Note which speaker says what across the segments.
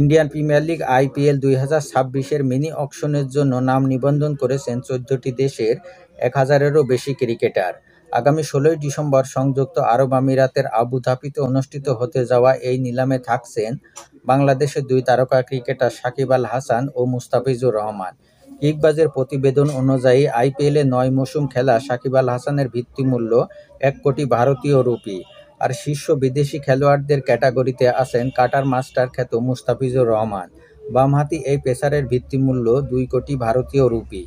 Speaker 1: Indian Premier League IPL 2026-এর mini অকশনের জন্য নাম নিবন্ধন করেছেন 14টি দেশের 1000-এরও বেশি ক্রিকেটার। আগামী 16ই ডিসেম্বর সংযুক্ত আরব আমিরাতের আবুধাবিতে অনুষ্ঠিত হতে যাওয়া এই নিলামে থাকছেন বাংলাদেশের দুই তারকা ক্রিকেটার সাকিব আল হাসান ও মুস্তাফিজুর রহমান। কিকবাজের প্রতিবেদন অনুযায়ী আইপিএলে 9 মৌসুম খেলা সাকিব আল হাসানের ভিত্তিমূল্য 1 কোটি ভারতীয় রুপি। আর শীর্ষ বিদেশি খেলোয়াড়দের ক্যাটাগরিতে আছেন কাটার মাস্টার খ্যাত মুস্তাফিজুর রহমান। বামহাতি এই পেসারের ভিত্তিমূল্য 2 কোটি ভারতীয় রুপি।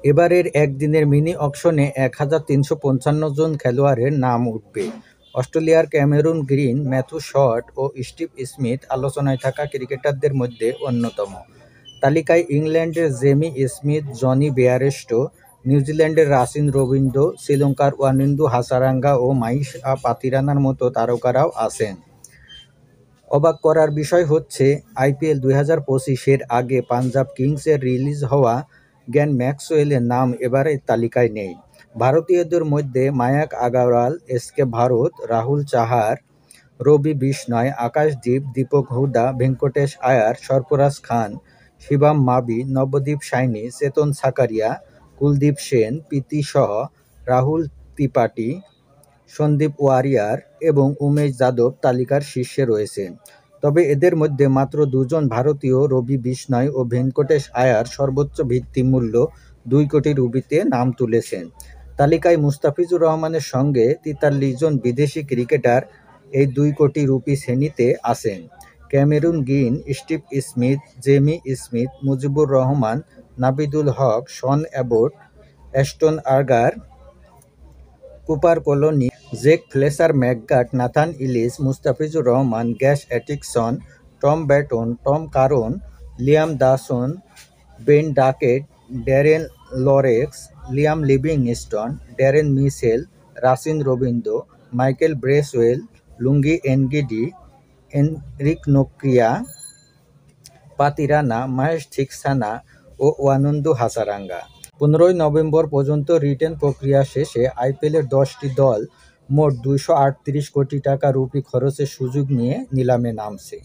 Speaker 1: এবারের একদিনের মিনি অকশনে 1355 জন খেলোয়াড়ের নাম উঠবে। অস্ট্রেলিয়ার ক্যামেরুন গ্রিন, ম্যাথু শট ও স্টিভ স্মিথ আলোচনায় থাকা ক্রিকেটারদের মধ্যে অন্যতম। তালিকায় ইংল্যান্ডের জেমি স্মিথ, জনি বেয়ারস্টো, নিউজিল্যান্ডের রাসিন রবিন্দ্র, শ্রীলঙ্কার ওয়ানিন্দু হাসারাঙ্গা ও মাহিসা পাতিরানার মতো তারকারাও আছেন। অবাক করার বিষয় হচ্ছে আইপিএল 2025-এর আগে পাঞ্জাব কিংসের রিলিজ হওয়া গ্লেন ম্যাক্সওয়েলের নাম এবারের তালিকায় নেই। ভারতীয়দের মধ্যে মায়াঙ্ক আগরওয়াল, এসকে ভারত, রাহুল চাহার, রবি বিষ্ণয়, আকাশদীপ, দীপক হুডা, ভেঙ্কটেশ আয়ার, সরফরাজ খান, শিবম মাবি, নবদীপ সাইনি, চেতন সাকারিয়া, কুলদীপ সেন, প্রীতি সহ, রাহুল ত্রিপাঠী, সন্দীপ ওয়ারিয়ার এবং উমেশ যাদব তালিকার শীর্ষে রয়েছেন। তবে এদের মধ্যে মাত্র 2 জন ভারতীয়, রবি বিষ্ণয় ও ভেঙ্কটেশ আয়ার সর্বোচ্চ ভিত্তিমূল্য 2 কোটি রুপিতে নাম তুলেছেন। তালিকায় মুস্তাফিজুর রহমানের সঙ্গে 43 জন বিদেশি ক্রিকেটার এই 2 কোটি রুপি শ্রেণীতে আছেন। Cameroon green, Steve Smith, Jamie Smith, Mujibur Rahman, নাবিদুল হক, Sean Abbott, Aston agar, Cooper colony, জেক Fletcher ম্যাকগাট, Nathan Ellis, Mustafizur Rahman, gas Atkinson, Tom baton, Tom কারন, Liam দাসন, Ben Duckett, Darren লরেক্স, Liam Livingstone, Darren Mitchell, Rachin Rabindra, Michael Bracewell, লুঙ্গি Ngidi, Enrique Nokia, Pathirana, Mahesh Theekshana ও Wanindu Hasaranga. 15ই November পর্যন্ত written প্রক্রিয়া শেষে আইপিএলের 10টি দল মোট 238 কোটি টাকা রুপি খরচের সুযোগ নিয়ে নিলামে নামছে।